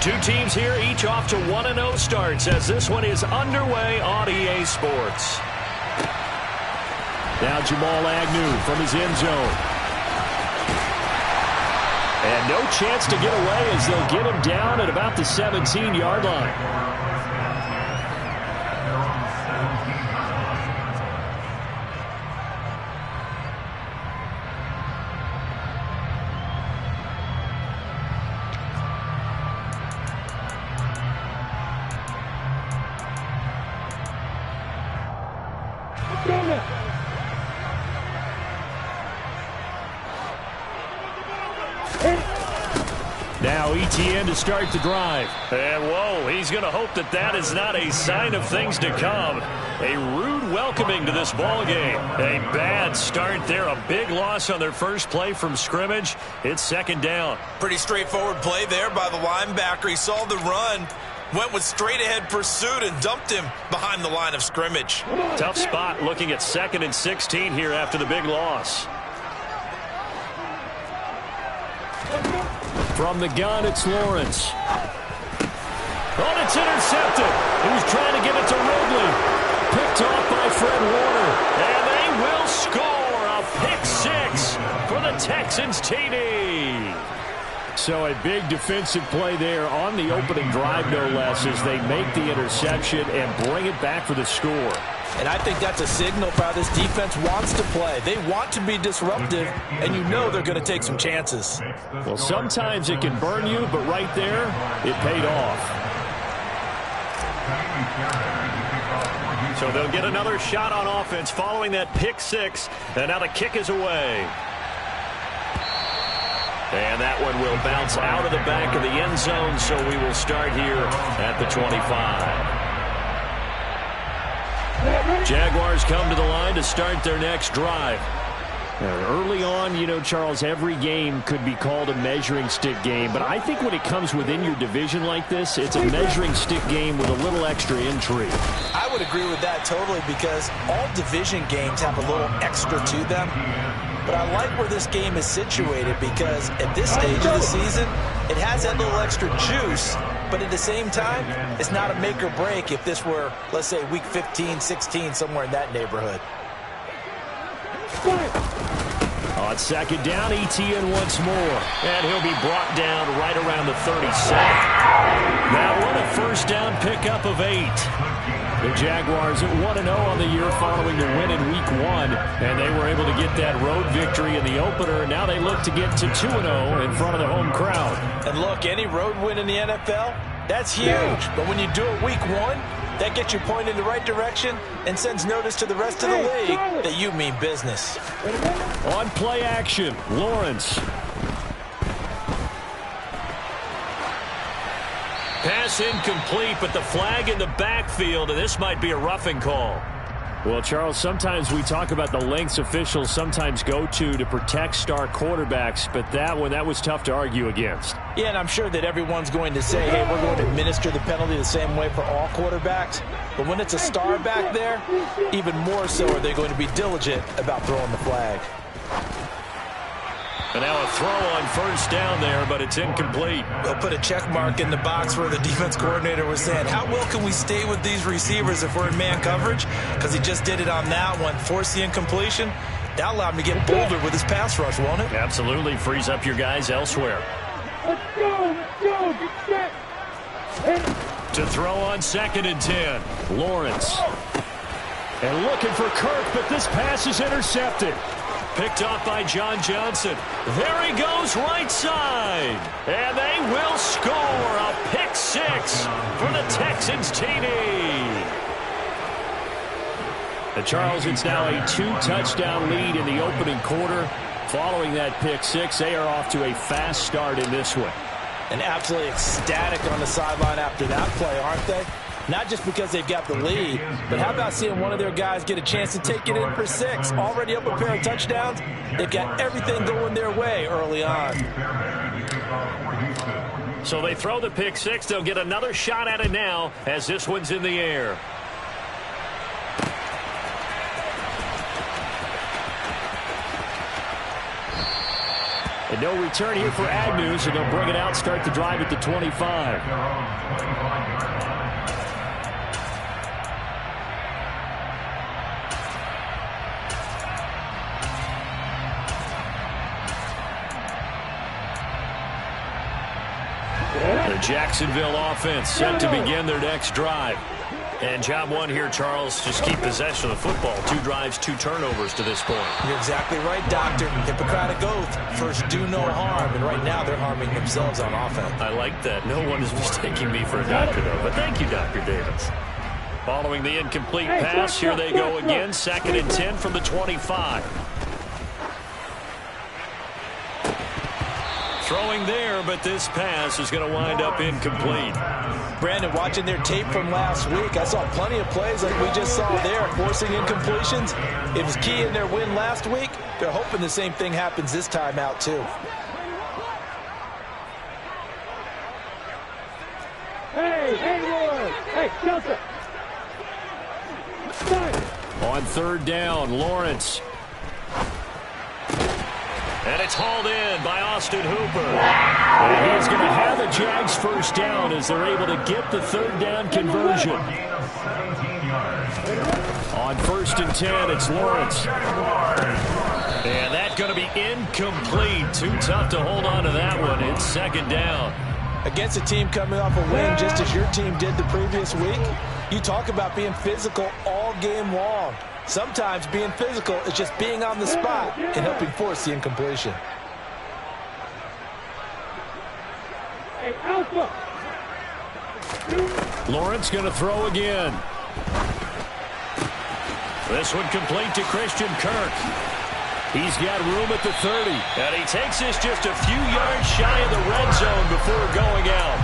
Two teams here, each off to 1-0 starts as this one is underway on EA Sports. Now Jamal Agnew from his end zone. And no chance to get away as they'll get him down at about the 17-yard line. Now ETN to start the drive. And whoa, he's going to hope that that is not a sign of things to come. A rude welcoming to this ball game. A bad start there. A big loss on their first play from scrimmage. It's second down. Pretty straightforward play there by the linebacker. He saw the run, went with straight ahead pursuit and dumped him behind the line of scrimmage. Tough spot looking at 2nd and 16 here after the big loss. From the gun, it's Lawrence. Oh, it's intercepted. He was trying to give it to Ridley. Picked off by Fred Warner. And they will score a pick six for the Texans TD. So a big defensive play there on the opening drive, no less, as they make the interception and bring it back for the score. And I think that's a signal for how this defense wants to play. They want to be disruptive, and you know they're going to take some chances. Well, sometimes it can burn you, but right there, it paid off. So they'll get another shot on offense following that pick six, and now the kick is away. And that one will bounce out of the back of the end zone, so we will start here at the 25. Jaguars come to the line to start their next drive. Early on, you know, Charles, every game could be called a measuring stick game, but I think when it comes within your division like this, it's a measuring stick game with a little extra intrigue. I would agree with that totally, because all division games have a little extra to them. But I like where this game is situated, because at this stage of the season, it has that little extra juice, but at the same time, it's not a make or break if this were, let's say, week 15, 16, somewhere in that neighborhood. On second down, ETN once more. And he'll be brought down right around the 37. Now what a first down pickup of 8. The Jaguars at 1-0 on the year following the win in week 1. And they were able to get that road victory in the opener. And now they look to get to 2-0 in front of the home crowd. And look, any road win in the NFL, that's huge. But when you do it week 1, that gets you pointed in the right direction and sends notice to the rest of the league that you mean business. On play action, Lawrence. Pass incomplete, but the flag in the backfield, and this might be a roughing call. Well, Charles, sometimes we talk about the lengths officials sometimes go to protect star quarterbacks, but that one, that was tough to argue against. Yeah, and I'm sure that everyone's going to say, hey, we're going to administer the penalty the same way for all quarterbacks. But when it's a star back there, even more so are they going to be diligent about throwing the flag. And now a throw on first down there, but it's incomplete. They'll put a check mark in the box where the defense coordinator was saying, how well can we stay with these receivers if we're in man coverage? Because he just did it on that one, forced the incompletion. That'll allow him to get bolder with his pass rush, won't it? Absolutely, frees up your guys elsewhere. Let's go, get set. To throw on 2nd and 10, Lawrence. And looking for Kirk, but this pass is intercepted. Picked off by John Johnson. There he goes, right side. And they will score a pick six for the Texans TD. The Charles, it's now a 2-touchdown lead in the opening quarter. Following that pick six, they are off to a fast start in this one. And absolutely ecstatic on the sideline after that play, aren't they? Not just because they've got the lead, but how about seeing one of their guys get a chance to take it in for 6? Already up a pair of touchdowns. They've got everything going their way early on. So they throw the pick six. They'll get another shot at it now as this one's in the air. And no return here for Agnew, so they'll bring it out, start the drive at the 25. The Jacksonville offense set to begin their next drive. And job one here, Charles, just keep possession of the football. 2 drives, 2 turnovers to this point. You're exactly right, Doctor. Hippocratic oath. First, do no harm. And right now, they're harming themselves on offense. I like that. No one is mistaking me for a doctor, though. But thank you, Dr. Davis. Following the incomplete pass, here they go again. 2nd and 10 from the 25. Throwing there, but this pass is going to wind up incomplete. Brandon, watching their tape from last week, I saw plenty of plays like we just saw there, forcing incompletions. It was key in their win last week. They're hoping the same thing happens this time out, too. Hey, Lord! Hey, Delta! On 3rd down, Lawrence. And it's hauled in by Austin Hooper. And he's going to have a Jags first down as they're able to get the 3rd down conversion. On 1st and 10, it's Lawrence. And that's going to be incomplete. Too tough to hold on to that one. It's 2nd down. Against a team coming off a win just as your team did the previous week, you talk about being physical all game long. Sometimes being physical is just being on the spot and helping force the incompletion. Hey, Alpha! Lawrence going to throw again. This one complete to Christian Kirk. He's got room at the 30. And he takes this just a few yards shy of the red zone before going out.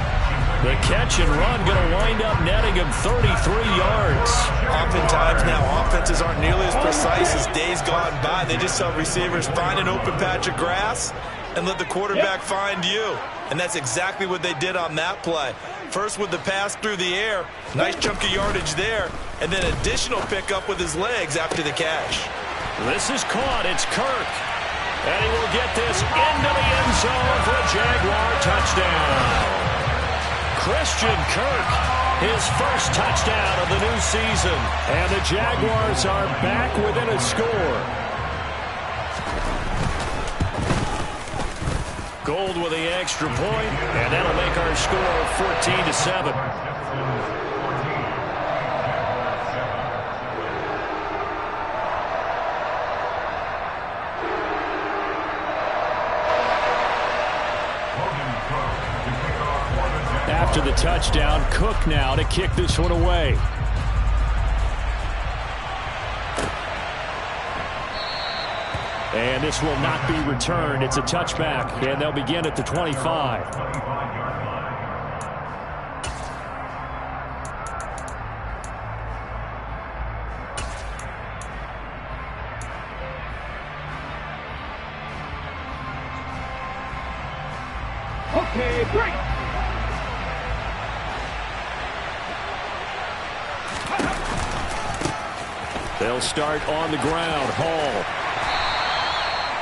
The catch and run going to wind up netting him 33 yards. Oftentimes now offenses aren't nearly as precise as days gone by. They just saw receivers find an open patch of grass and let the quarterback find you. And that's exactly what they did on that play. First with the pass through the air, nice chunk of yardage there, and then additional pickup with his legs after the catch. This is caught. It's Kirk. And he will get this into the end zone for a Jaguar touchdown. Christian Kirk, his first touchdown of the new season. And the Jaguars are back within a score. Gold with the extra point, and that'll make our score 14-7. After the touchdown, Cook now to kick this one away. And this will not be returned. It's a touchback, and they'll begin at the 25. Okay, break! They'll start on the ground. Hall.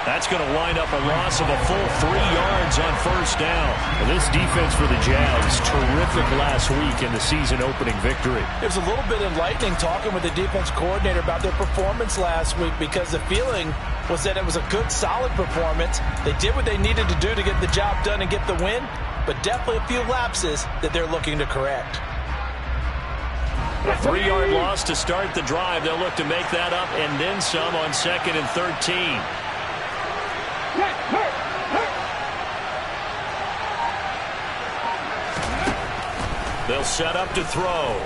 That's going to wind up a loss of a full 3 yards on first down. And this defense for the Jags, terrific last week in the season-opening victory. It was a little bit enlightening talking with the defense coordinator about their performance last week because the feeling was that it was a good, solid performance. They did what they needed to do to get the job done and get the win, but definitely a few lapses that they're looking to correct. A 3-yard loss to start the drive. They'll look to make that up and then some on 2nd and 13. They'll set up to throw.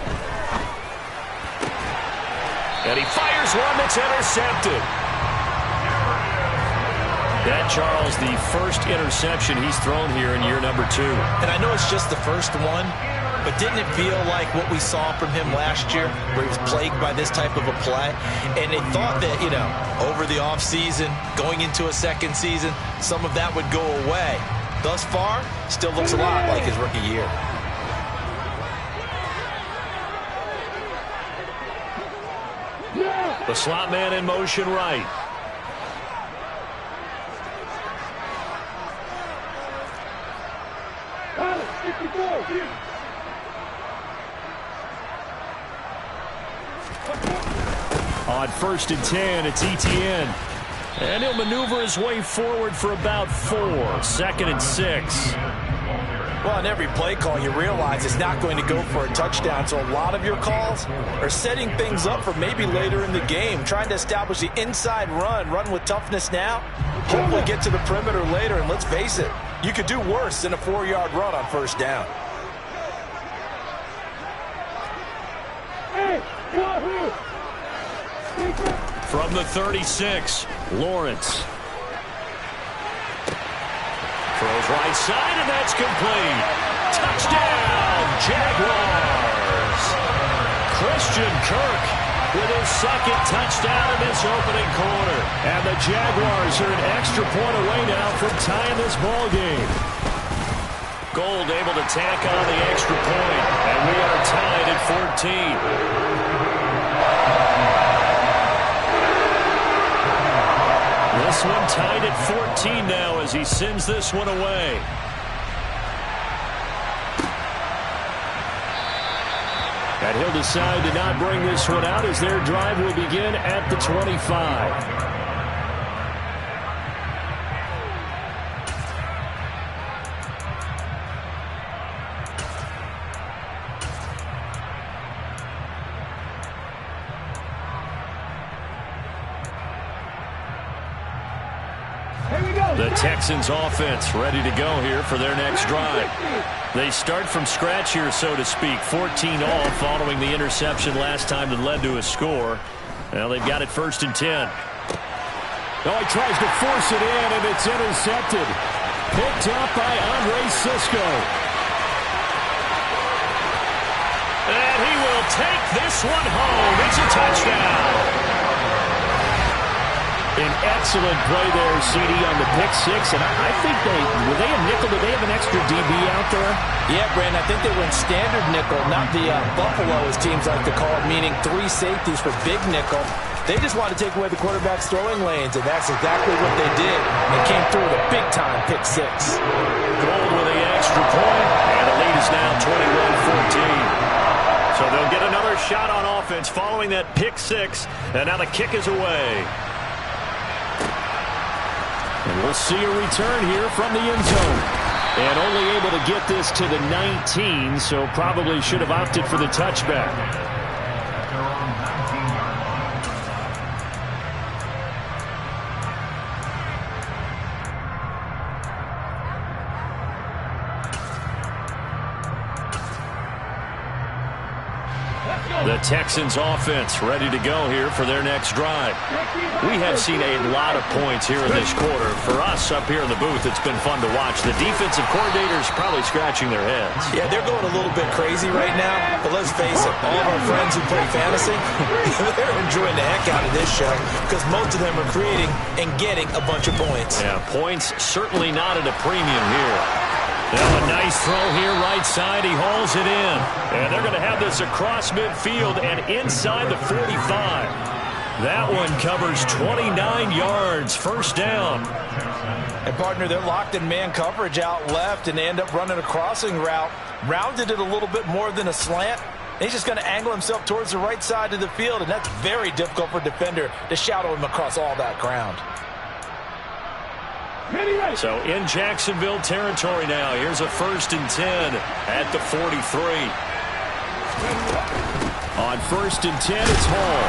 And he fires one that's intercepted. That, Charles, the first interception he's thrown here in year number 2. And I know it's just the first one, but didn't it feel like what we saw from him last year where he was plagued by this type of a play? And they thought that, you know, over the offseason, going into a second season, some of that would go away. Thus far, still looks a lot like his rookie year. The slot man in motion right. On 1st and 10, it's Etienne. And he'll maneuver his way forward for about 4. 2nd and 6. Well, in every play call, you realize it's not going to go for a touchdown. So a lot of your calls are setting things up for maybe later in the game, trying to establish the inside run with toughness now, hopefully get to the perimeter later. And let's face it, you could do worse than a 4-yard run on 1st down. From the 36, Lawrence. Throws right side, and that's complete. Touchdown, Jaguars. Christian Kirk with his 2nd touchdown in this opening quarter. And the Jaguars are an extra point away now from tying this ball game. Gold able to tack on the extra point, and we are tied at 14. This one tied at 14 now as he sends this one away. And he'll decide to not bring this one out as their drive will begin at the 25. The Texans offense ready to go here for their next drive. They start from scratch here, so to speak. 14 all following the interception last time that led to a score. Well, they've got it 1st and 10. Oh, he tries to force it in, and it's intercepted. Picked up by Andre Cisco. And he will take this one home. It's a touchdown. An excellent play there, CD, on the pick 6. And I think were they a nickel? Did they have an extra DB out there? Yeah, Brandon, I think they were in standard nickel, not the Buffalo, as teams like to call it, meaning 3 safeties for big nickel. They just wanted to take away the quarterback's throwing lanes, and that's exactly what they did. They came through with a big-time pick 6. Gold with the extra point, and the lead is now 21-14. So they'll get another shot on offense following that pick 6, and now the kick is away. And we'll see a return here from the end zone. And only able to get this to the 19, so probably should have opted for the touchback. The Texans offense ready to go here for their next drive. We have seen a lot of points here in this quarter. For us up here in the booth, it's been fun to watch. The defensive coordinators probably scratching their heads. Yeah, they're going a little bit crazy right now, but let's face it, all of our friends who play fantasy, they're enjoying the heck out of this show because most of them are creating and getting a bunch of points. Yeah, points certainly not at a premium here. Now a nice throw here right side. He hauls it in. And they're going to have this across midfield and inside the 45. That one covers 29 yards. 1st down. And, partner, they're locked in man coverage out left, and they end up running a crossing route. Rounded it a little bit more than a slant. And he's just going to angle himself towards the right side of the field, and that's very difficult for a defender to shadow him across all that ground. So in Jacksonville territory now. Here's a 1st and 10 at the 43. On 1st and 10, it's Hall.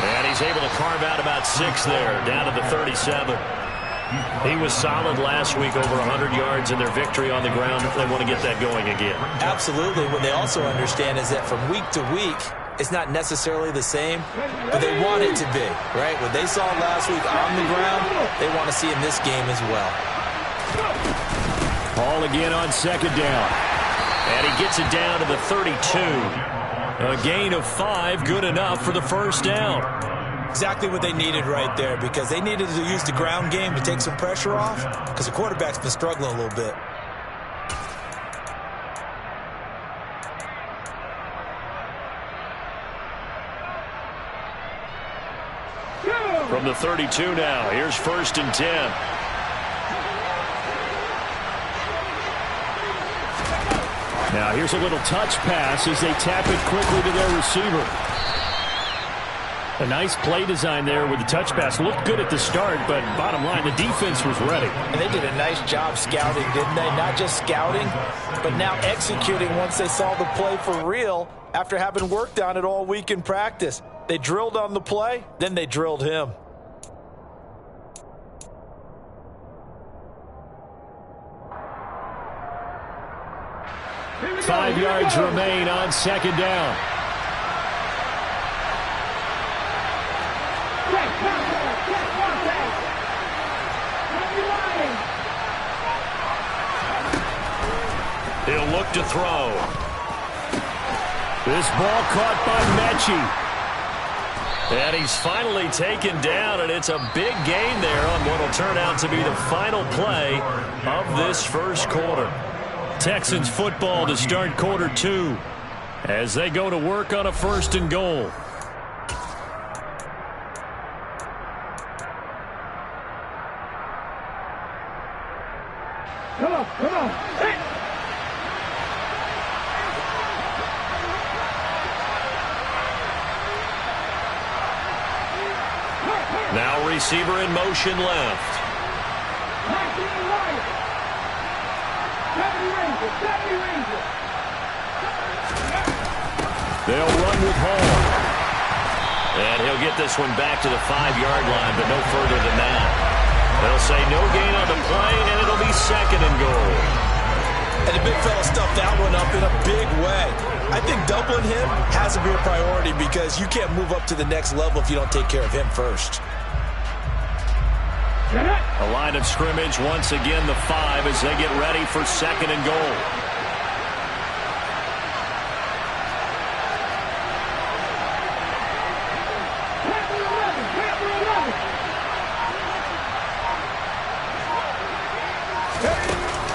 And he's able to carve out about 6 there, down to the 37. He was solid last week, over 100 yards in their victory on the ground. They want to get that going again. Absolutely. What they also understand is that from week to week, it's not necessarily the same, but they want it to be, right? What they saw last week on the ground, they want to see in this game as well. Hall again on 2nd down. And he gets it down to the 32. A gain of 5, good enough for the 1st down. Exactly what they needed right there, because they needed to use the ground game to take some pressure off, because the quarterback's been struggling a little bit. From the 32 now, here's 1st and 10. Now here's a little touch pass as they tap it quickly to their receiver. A nice play design there with the touch pass. Looked good at the start, but bottom line, the defense was ready. And they did a nice job scouting, didn't they? Not just scouting, but now executing once they saw the play for real after having worked on it all week in practice. They drilled on the play, then they drilled him. Five yards remain on second down. He'll look to throw. This ball caught by Mechie. And he's finally taken down, and it's a big gain there on what will turn out to be the final play of this first quarter. Texans football to start quarter 2 as they go to work on a 1st and goal. Come on, come on. Hey. Now receiver in motion left. They'll run with Hall. And he'll get this one back to the 5-yard line, but no further than that. They'll say no gain on the play, and it'll be 2nd and goal. And the big fella stuffed that one up in a big way. I think doubling him has to be a priority because you can't move up to the next level if you don't take care of him first. A line of scrimmage, once again the 5 as they get ready for 2nd and goal.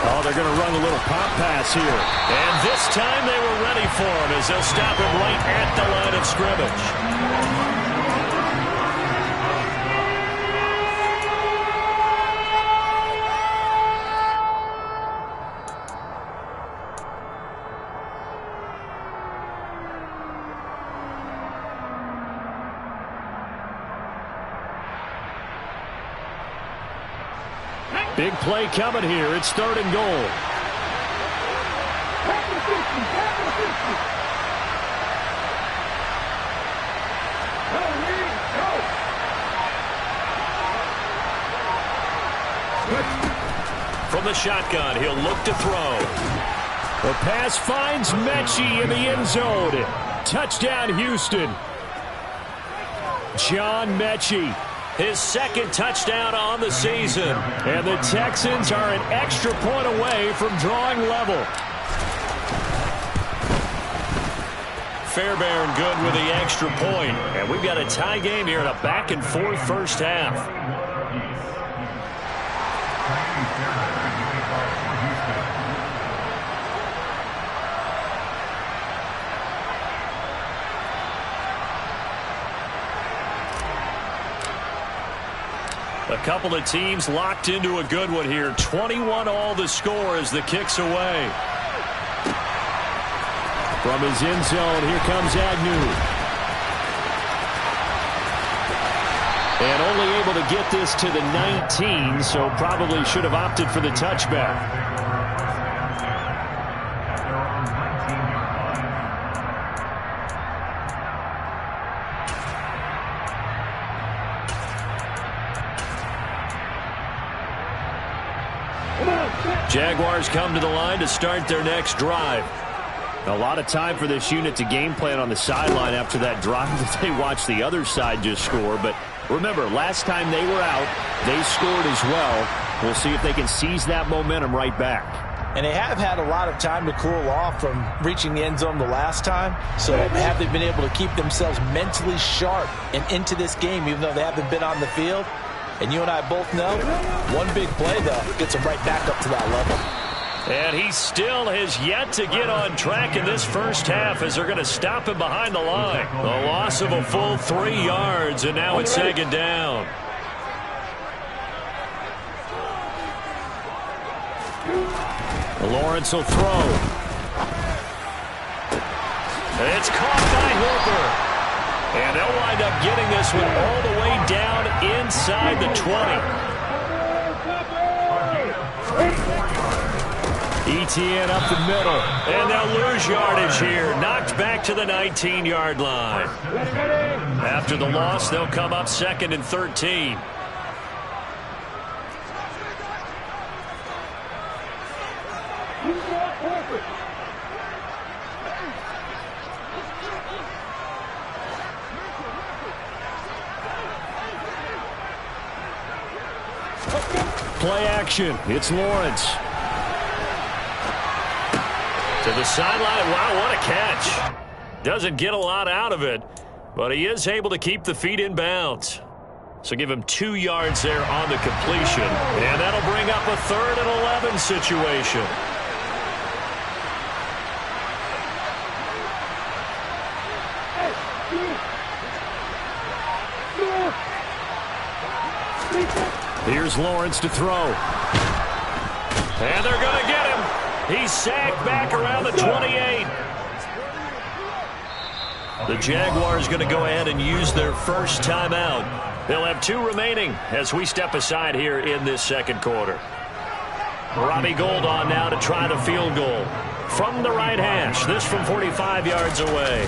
Oh, they're going to run a little pop pass here. And this time they were ready for him as they'll stop him right at the line of scrimmage. Big play coming here. It's 3rd and goal. From the shotgun, he'll look to throw. The pass finds Mechie in the end zone. Touchdown, Houston. John Mechie. His 2nd touchdown on the season. And the Texans are an extra point away from drawing level. Fairbairn good with the extra point. And we've got a tie game here in a back-and-forth first half. A couple of teams locked into a good one here. 21 all the score as the kick's away. From his end zone, here comes Agnew. And only able to get this to the 19, so probably should have opted for the touchback. Jaguars come to the line to start their next drive. A lot of time for this unit to game plan on the sideline after that drive that they watched the other side just score. But remember, last time they were out, they scored as well. We'll see if they can seize that momentum right back. And they have had a lot of time to cool off from reaching the end zone the last time. So have they been able to keep themselves mentally sharp and into this game, even though they haven't been on the field? And you and I both know, one big play, though, gets them right back up to that level. And he still has yet to get on track in this first half as they're going to stop him behind the line. A loss of a full 3 yards, and now it's 2nd down. Lawrence will throw. It's caught by Hooper. And they'll wind up getting this one all the way down inside the 20. ETN up the middle, and they'll lose yardage here. Knocked back to the 19-yard line. After the loss, they'll come up 2nd and 13. Play action. It's Lawrence. To the sideline. Wow, what a catch. Doesn't get a lot out of it, but he is able to keep the feet in bounds. So give him 2 yards there on the completion, and that'll bring up a 3rd and 11 situation. Here's Lawrence to throw. And they're going to get him. He's sacked back around the 28. The Jaguars going to go ahead and use their first timeout. They'll have 2 remaining as we step aside here in this 2nd quarter. Robbie Gould on now to try the field goal. From the right hash, this from 45 yards away.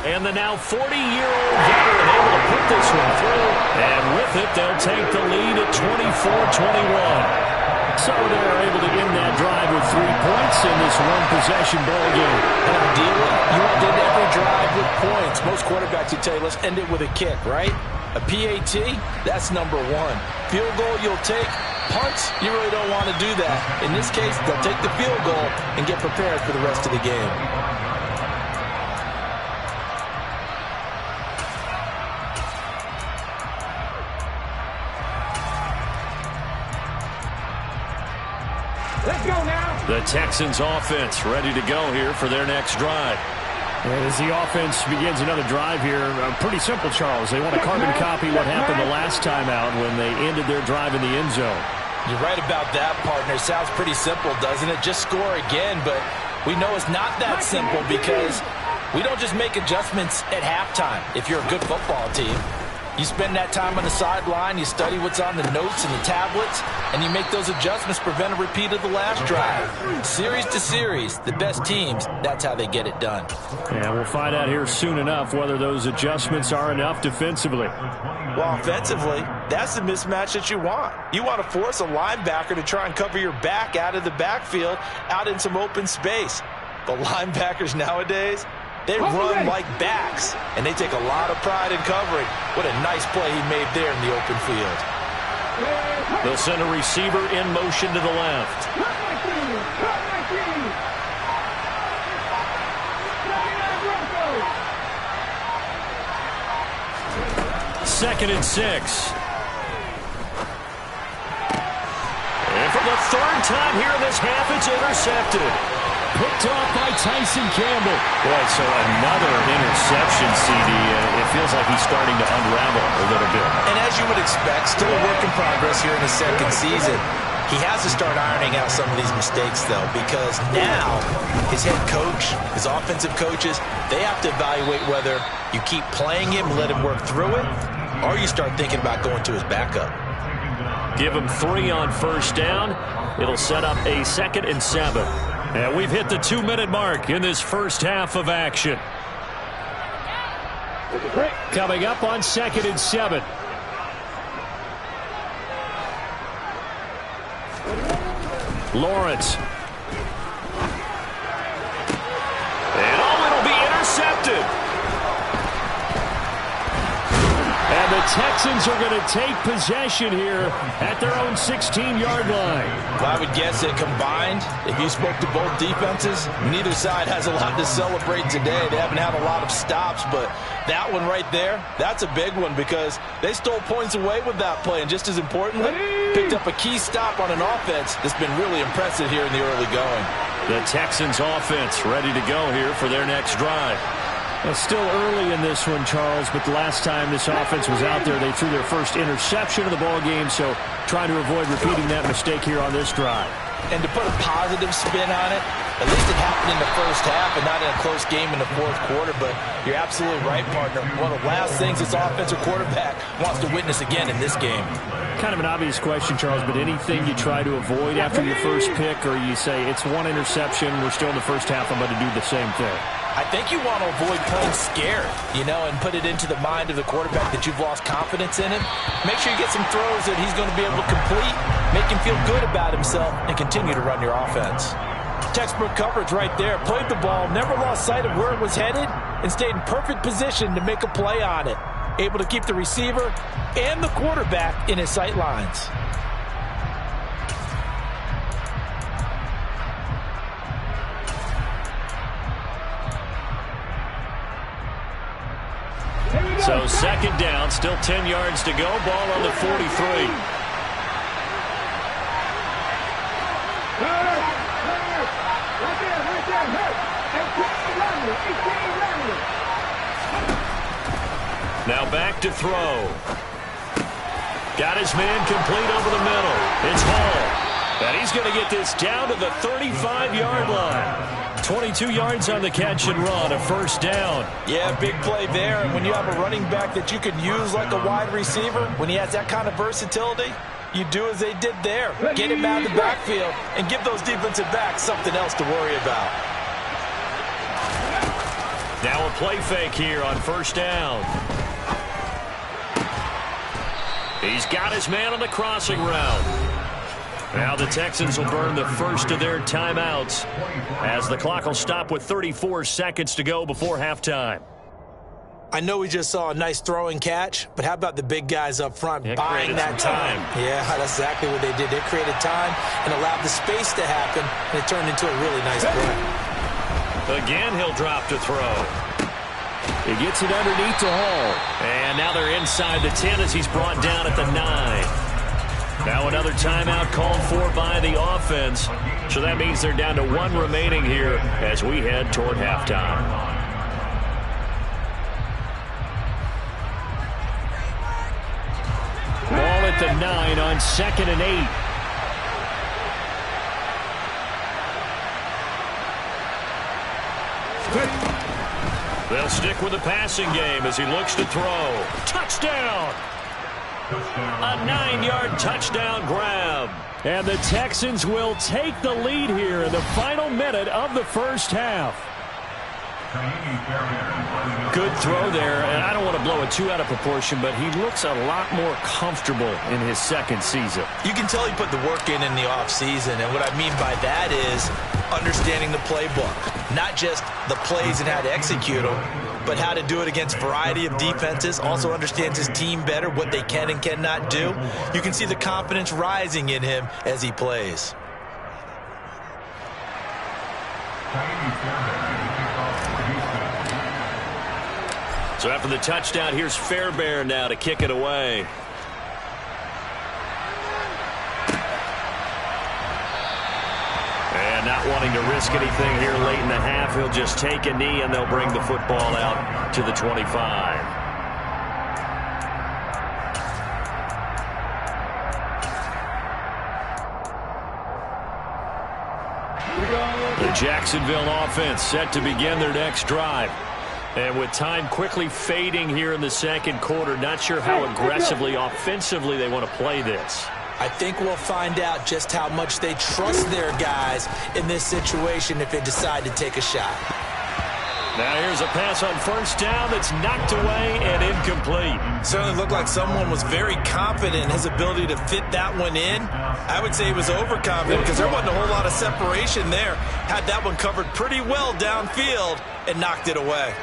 And the now 40-year-old veteran able to put this one through. And with it, they'll take the lead at 24-21. So they're able to end that drive with 3 points in this one-possession ball game. And ideally, you want to end every drive with points. Most quarterbacks would tell you, let's end it with a kick, right? A PAT, that's number 1. Field goal, you'll take. Punts, you really don't want to do that. In this case, they'll take the field goal and get prepared for the rest of the game. Let's go now. The Texans offense ready to go here for their next drive. And as the offense begins another drive here, pretty simple, Charles. They want to carbon copy what happened the last time out when they ended their drive in the end zone. You're right about that, partner. Sounds pretty simple, doesn't it? Just score again, but we know it's not that simple because we don't just make adjustments at halftime if you're a good football team. You spend that time on the sideline, you study what's on the notes and the tablets, and you make those adjustments, prevent a repeat of the last drive. Series to series, the best teams, that's how they get it done. And we'll find out here soon enough whether those adjustments are enough defensively. Well, offensively, that's the mismatch that you want. You want to force a linebacker to try and cover your back out of the backfield, out in some open space. The linebackers nowadays, they run like backs, and they take a lot of pride in covering. What a nice play he made there in the open field. They'll send a receiver in motion to the left. 2nd and 6. And for the 3rd time here in this half, it's intercepted. Picked off by Tyson Campbell. Boy, so another interception, CD. It feels like he's starting to unravel a little bit. And as you would expect, still a work in progress here in his 2nd season. He has to start ironing out some of these mistakes, though, because now his head coach, his offensive coaches, they have to evaluate whether you keep playing him, let him work through it, or you start thinking about going to his backup. Give him 3 on 1st down. It'll set up a 2nd and 7. And we've hit the 2-minute mark in this first half of action. Coming up on 2nd and 7. Lawrence. And it'll be intercepted. And the Texans are going to take possession here at their own 16-yard line. Well, I would guess that combined, if you spoke to both defenses, neither side has a lot to celebrate today. They haven't had a lot of stops, but that one right there, that's a big one because they stole points away with that play. And just as importantly, picked up a key stop on an offense that's been really impressive here in the early going. The Texans offense ready to go here for their next drive. It's still early in this one, Charles, but the last time this offense was out there, they threw their first interception of the ball game, so trying to avoid repeating that mistake here on this drive. And to put a positive spin on it, at least it happened in the first half and not in a close game in the fourth quarter. But you're absolutely right, partner. One of the last things this offensive quarterback wants to witness again in this game. Kind of an obvious question, Charles, but anything you try to avoid after your first pick, or you say it's one interception, we're still in the first half, I'm going to do the same thing? I think you want to avoid playing scared, and put it into the mind of the quarterback that you've lost confidence in him. Make sure you get some throws that he's going to be able to complete, make him feel good about himself, and continue to run your offense. Textbook coverage right there. Played the ball, never lost sight of where it was headed, and stayed in perfect position to make a play on it. Able to keep the receiver and the quarterback in his sight lines. So second down, still 10 yards to go. Ball on the 43. Now back to throw. Got his man complete over the middle. It's Hall. And he's going to get this down to the 35-yard line. 22 yards on the catch and run, a first down. Yeah, big play there. And when you have a running back that you can use like a wide receiver, when he has that kind of versatility, you do as they did there. Get him out of the backfield and give those defensive backs something else to worry about. Now a play fake here on first down. He's got his man on the crossing route. Now the Texans will burn the first of their timeouts as the clock will stop with 34 seconds to go before halftime. I know we just saw a nice throwing catch, but how about the big guys up front buying that time? Yeah, that's exactly what they did. They created time and allowed the space to happen, and it turned into a really nice play. Again, he'll drop to throw. He gets it underneath to Hall. And now they're inside the 10 as he's brought down at the 9. Now another timeout called for by the offense. So that means they're down to one remaining here as we head toward halftime. Ball at the 9 on 2nd and 8. They'll stick with the passing game as he looks to throw. Touchdown! A 9-yard touchdown grab. And the Texans will take the lead here in the final minute of the first half. Good throw there, and I don't want to blow it too out of proportion, but he looks a lot more comfortable in his second season. You can tell he put the work in the offseason, and what I mean by that is understanding the playbook. Not just the plays and how to execute them, but how to do it against a variety of defenses. Also understands his team better, what they can and cannot do. You can see the confidence rising in him as he plays. So after the touchdown, here's Fairbairn now to kick it away. And not wanting to risk anything here late in the half, he'll just take a knee and they'll bring the football out to the 25. The Jacksonville offense set to begin their next drive. And with time quickly fading here in the second quarter, not sure how aggressively, offensively they want to play this. I think we'll find out just how much they trust their guys in this situation if they decide to take a shot. Now here's a pass on first down that's knocked away and incomplete. Certainly looked like someone was very confident in his ability to fit that one in. I would say he was overconfident because there wasn't a whole lot of separation there. Had that one covered pretty well downfield and knocked it away.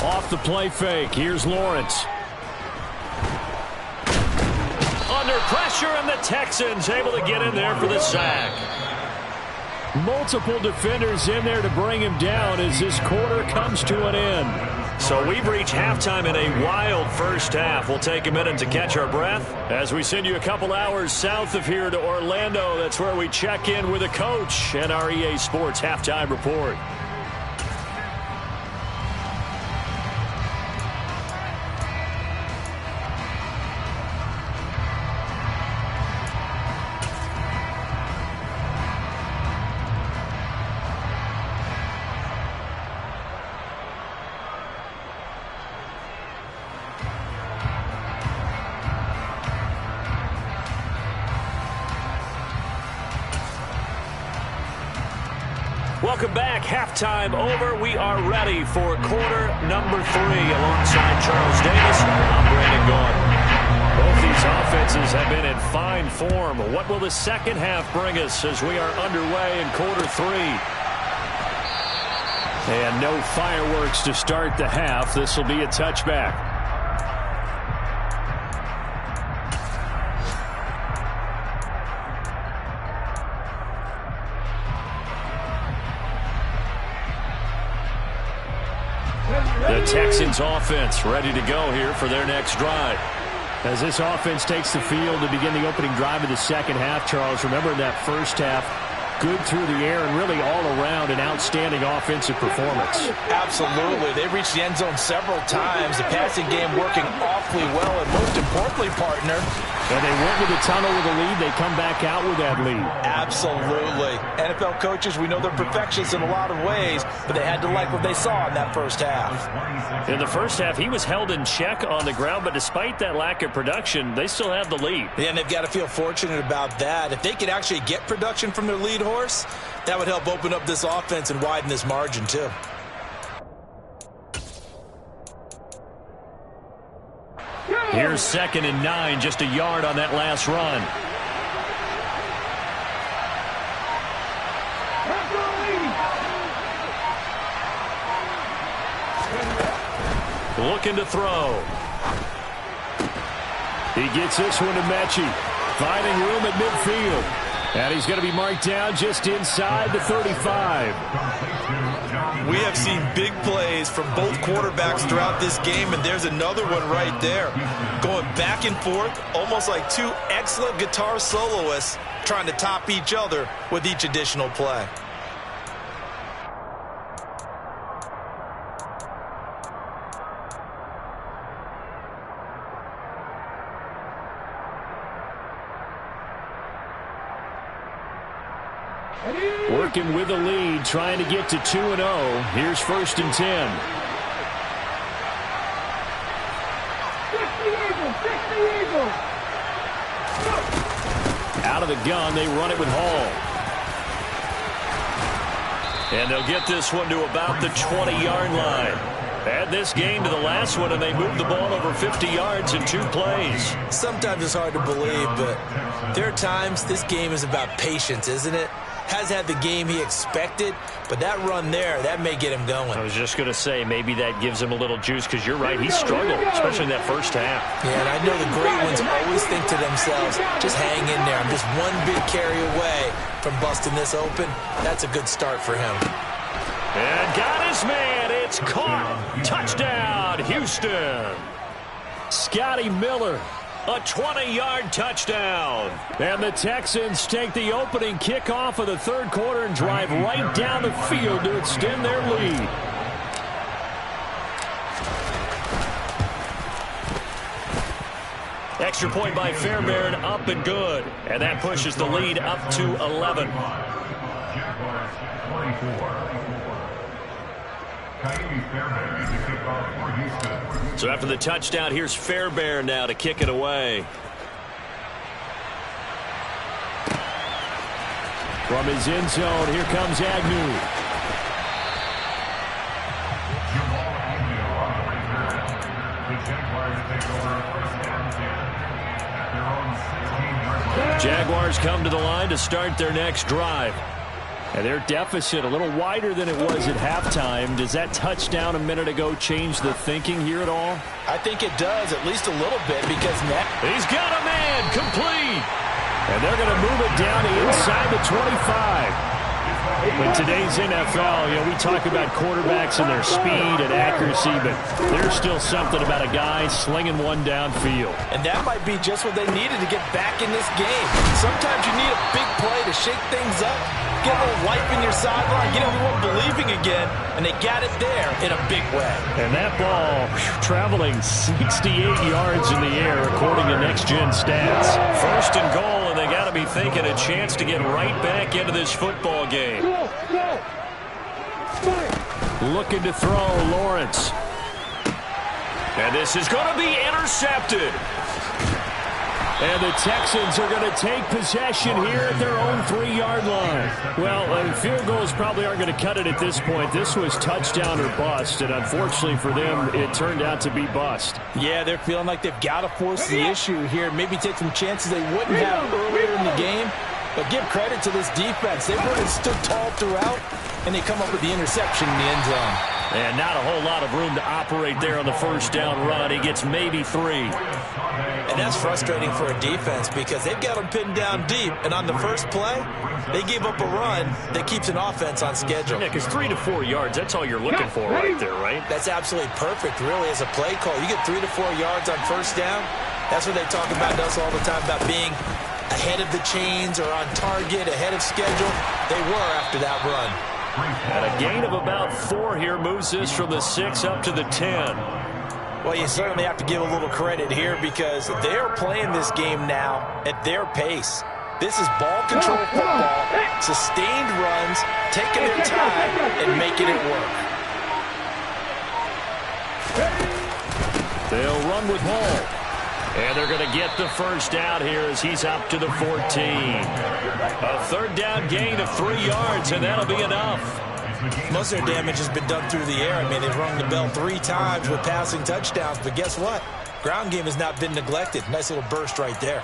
Off the play fake, here's Lawrence. Under pressure, and the Texans able to get in there for the sack. Multiple defenders in there to bring him down as this quarter comes to an end. So we've reached halftime in a wild first half. We'll take a minute to catch our breath as we send you a couple hours south of here to Orlando. That's where we check in with a coach and our EA Sports halftime report. Welcome back. Halftime over. We are ready for quarter number 3. Alongside Charles Davis, I'm Brandon Gaudin. Both these offenses have been in fine form. What will the second half bring us as we are underway in quarter 3? And no fireworks to start the half. This will be a touchback. The Texans offense ready to go here for their next drive. As this offense takes the field to begin the opening drive of the second half, Charles, remember in that first half, good through the air and really all around an outstanding offensive performance. Absolutely. They reached the end zone several times. The passing game working awfully well, and most importantly, partner, and they went with the tunnel with a lead. They come back out with that lead. Absolutely. NFL coaches, we know they're perfectionists in a lot of ways, but they had to like what they saw in that first half. In the first half, he was held in check on the ground, but despite that lack of production, they still have the lead. Yeah, and they've got to feel fortunate about that. If they could actually get production from their lead horse, that would help open up this offense and widen this margin too. Here's 2nd and 9, just a yard on that last run. Looking to throw. He gets this one to Mechie, finding room at midfield. And he's going to be marked down just inside the 35. We have seen big plays from both quarterbacks throughout this game, and there's another one right there. Going back and forth, almost like two excellent guitar soloists trying to top each other with each additional play. Working with the lead, trying to get to 2-0. Here's 1st and 10. Out of the gun, they run it with Hall. And they'll get this one to about the 20-yard line. Add this game to the last one, and they moved the ball over 50 yards in 2 plays. Sometimes it's hard to believe, but there are times this game is about patience, isn't it? Has had the game he expected, but that run there, that may get him going. I was just going to say, maybe that gives him a little juice, because you're right, he struggled, especially in that first half. Yeah, and I know the great ones always think to themselves, just hang in there. I'm just one big carry away from busting this open. That's a good start for him. And got his man. It's caught. Touchdown, Houston. Scotty Miller. A 20-yard touchdown. And the Texans take the opening kickoff of the third quarter and drive right down the field to extend their lead. Extra point by Fairbairn, up and good. And that pushes the lead up to 11. So after the touchdown, here's Fairbairn now to kick it away. From his end zone, here comes Agnew. Jaguars come to the line to start their next drive. And their deficit a little wider than it was at halftime. Does that touchdown a minute ago change the thinking here at all? I think it does, at least a little bit, because now he's got a man complete. And they're going to move it down to inside the 25. In today's NFL, we talk about quarterbacks and their speed and accuracy, but there's still something about a guy slinging one downfield. And that might be just what they needed to get back in this game. Sometimes you need a big play to shake things up, get a little life in your sideline, get everyone believing again, and they got it there in a big way. And that ball traveling 68 yards in the air, according to Next Gen Stats. 1st and goal, and they got to be thinking a chance to get right back into this football game. Looking to throw, Lawrence. And this is going to be intercepted. And the Texans are going to take possession here at their own 3-yard line. Well, field goals probably aren't going to cut it at this point. This was touchdown or bust, and unfortunately for them, it turned out to be bust. Yeah, they're feeling like they've got to force the issue here. Maybe take some chances they wouldn't have earlier in the game. But give credit to this defense. They've really stood tall throughout, and they come up with the interception in the end zone. And not a whole lot of room to operate there on the first down run. He gets maybe 3. And that's frustrating for a defense because they've got them pinned down deep. And on the first play, they gave up a run that keeps an offense on schedule. Yeah, because 3 to 4 yards, that's all you're looking for right there, right? That's absolutely perfect, really, as a play call. You get 3 to 4 yards on first down. That's what they talk about to us all the time, about being ahead of the chains or on target, ahead of schedule. They were after that run. And a gain of about 4 here moves this from the 6 up to the 10. Well, you certainly have to give a little credit here because they're playing this game now at their pace. This is ball control football, sustained runs, taking their time and making it work. They'll run with Hall. And they're going to get the first down here as he's up to the 14. A third down gain of 3 yards, and that'll be enough. Most of their damage has been done through the air. I mean, they've rung the bell 3 times with passing touchdowns, but guess what? Ground game has not been neglected. Nice little burst right there.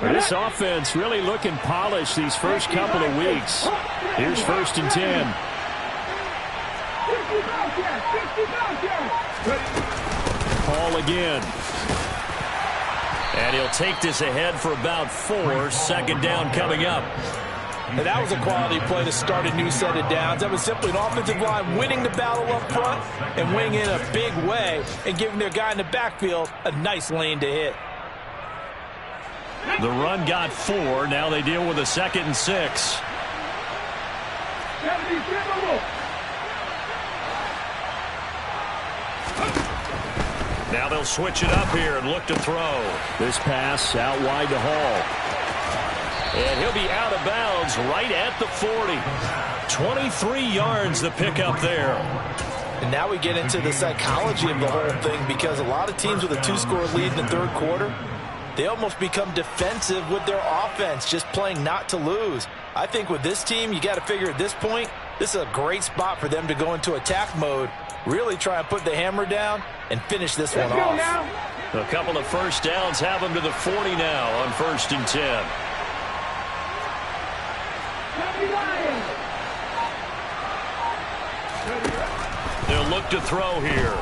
This offense really looking polished these first couple of weeks. Here's 1st and 10. Hall again. And he'll take this ahead for about 4. 2nd down coming up. And that was a quality play to start a new set of downs. That was simply an offensive line winning the battle up front and winning in a big way and giving their guy in the backfield a nice lane to hit. The run got 4. Now they deal with a 2nd and 6. Now they'll switch it up here and look to throw. This pass out wide to Hall. And he'll be out of bounds right at the 40. 23 yards the pickup there. And now we get into the psychology of the whole thing because a lot of teams with a 2-score lead in the 3rd quarter, they almost become defensive with their offense, just playing not to lose. I think with this team, you got to figure at this point, this is a great spot for them to go into attack mode, really try and put the hammer down and finish this one off. A couple of first downs have them to the 40 now on 1st and 10. They'll look to throw here.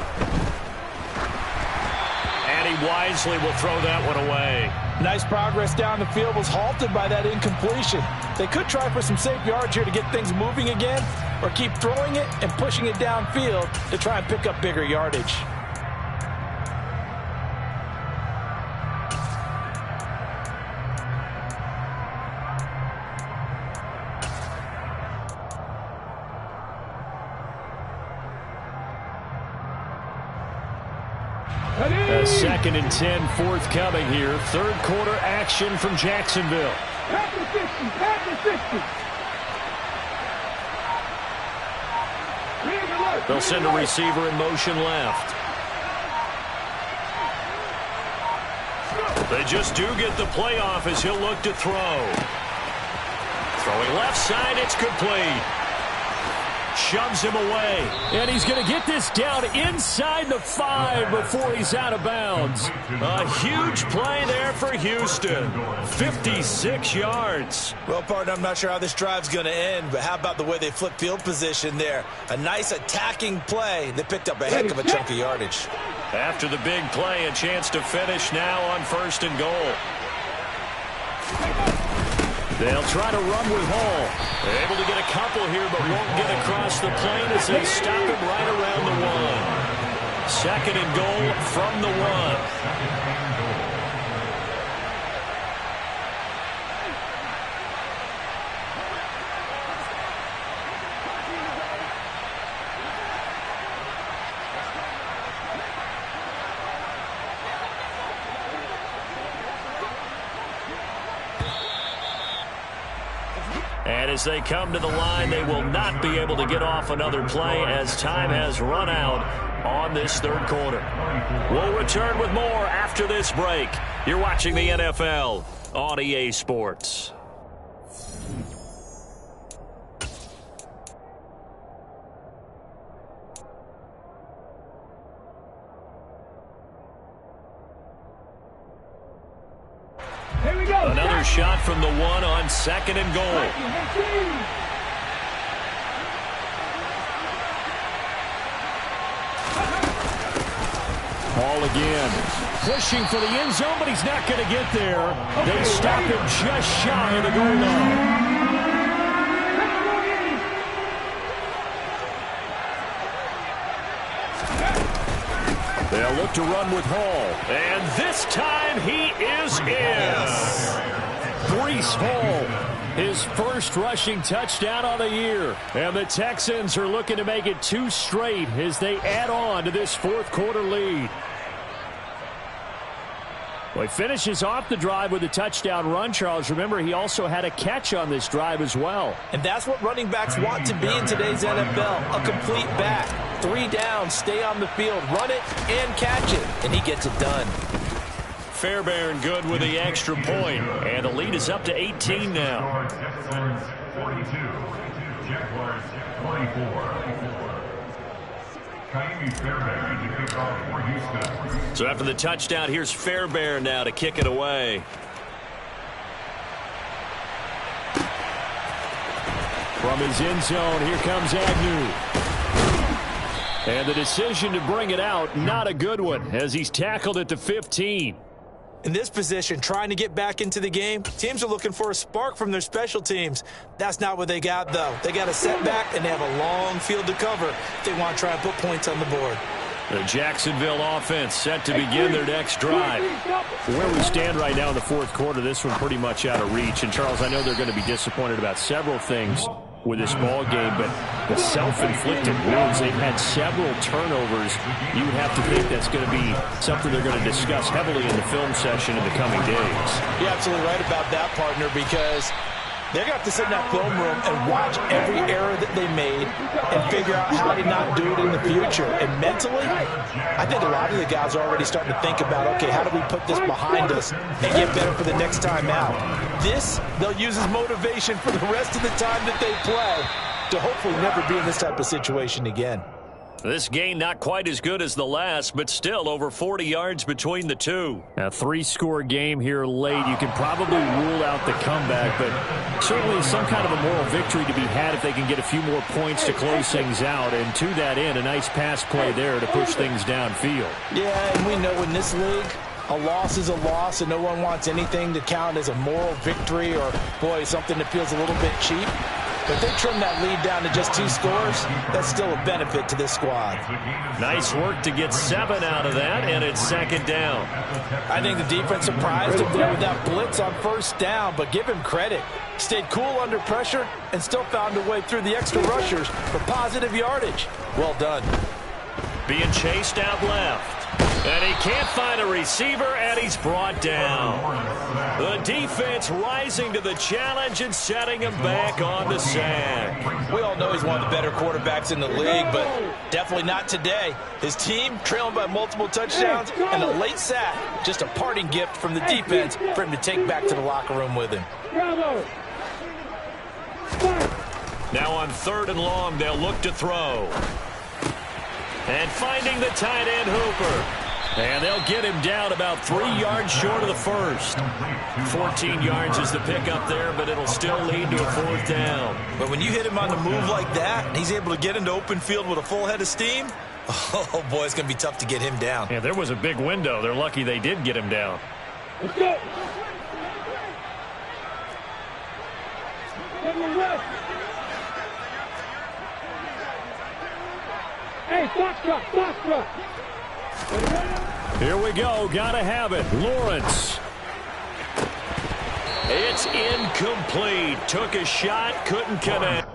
And he wisely will throw that one away. Nice progress down the field, was halted by that incompletion. They could try for some safe yards here to get things moving again, or keep throwing it and pushing it downfield to try and pick up bigger yardage. A 2nd and 10 forthcoming here. 3rd quarter action from Jacksonville. They'll send a receiver in motion left. They just do get the playoff as he'll look to throw. Throwing left side, it's complete. Shoves him away. And he's going to get this down inside the 5 before he's out of bounds. A huge play there for Houston. 56 yards. Well, partner, I'm not sure how this drive's going to end, but how about the way they flip field position there? A nice attacking play that picked up a heck of a chunk of yardage. After the big play, a chance to finish now on 1st and goal. They'll try to run with Hall. Able to get a couple here, but won't get across the plane as they stop him right around the 1. 2nd and goal from the 1. And as they come to the line, they will not be able to get off another play as time has run out on this third quarter. We'll return with more after this break. You're watching the NFL on EA Sports. Here we go. Another shot from the one on second and goal. Ball again. Pushing for the end zone, but he's not going to get there. They stop him just shy of the goal line. They'll look to run with Hall. And this time he is in. Breece Hall, his first rushing touchdown of the year. And the Texans are looking to make it 2 straight as they add on to this fourth quarter lead. Well, he finishes off the drive with a touchdown run, Charles. Remember, he also had a catch on this drive as well. And that's what running backs want to be in today's NFL, a complete back. 3 down, stay on the field, run it, and catch it. And he gets it done. Fairbairn good with the extra point. And the lead is up to 18 now. So after the touchdown, here's Fairbairn now to kick it away. From his end zone, here comes Agnew. And the decision to bring it out, not a good one, as he's tackled at the 15. In this position, trying to get back into the game, teams are looking for a spark from their special teams. That's not what they got, though. They got a setback, and they have a long field to cover if they want to try and put points on the board. The Jacksonville offense set to begin their next drive. Where we stand right now in the fourth quarter, this one pretty much out of reach. And, Charles, I know they're going to be disappointed about several things with this ball game, but the self-inflicted wounds, they've had several turnovers. You would have to think that's going to be something they're going to discuss heavily in the film session in the coming days. You're absolutely right about that, partner, because they're going to have to sit in that film room and watch every error that they made and figure out how to not do it in the future. And mentally, I think a lot of the guys are already starting to think about, okay, how do we put this behind us and get better for the next time out? This, they'll use as motivation for the rest of the time that they play to hopefully never be in this type of situation again. This game not quite as good as the last, but still over 40 yards between the two. A 3-score game here late. You can probably rule out the comeback, but certainly some kind of a moral victory to be had if they can get a few more points to close things out. And to that end, a nice pass play there to push things downfield. Yeah, and we know in this league, a loss is a loss, and no one wants anything to count as a moral victory or, boy, something that feels a little bit cheap. But if they trim that lead down to just 2 scores, that's still a benefit to this squad. Nice work to get 7 out of that, and it's second down. I think the defense surprised him there with that blitz on first down, but give him credit. Stayed cool under pressure and still found a way through the extra rushers for positive yardage. Well done. Being chased out left. And he can't find a receiver, and he's brought down. The defense rising to the challenge and setting him back on the sack. We all know he's one of the better quarterbacks in the league, but definitely not today. His team trailing by multiple touchdowns and a late sack. Just a parting gift from the defense for him to take back to the locker room with him. Now on 3rd and long, they'll look to throw. And finding the tight end Hooper. And they'll get him down about 3 yards short of the first. 14 yards is the pickup there, but it'll still lead to a 4th down. But when you hit him on the move like that, and he's able to get into open field with a full head of steam, oh, boy, it's going to be tough to get him down. Yeah, there was a big window. They're lucky they did get him down. Let's go. Hey, Foxtrot. Here we go. Gotta have it. Lawrence. It's incomplete. Took a shot, couldn't connect.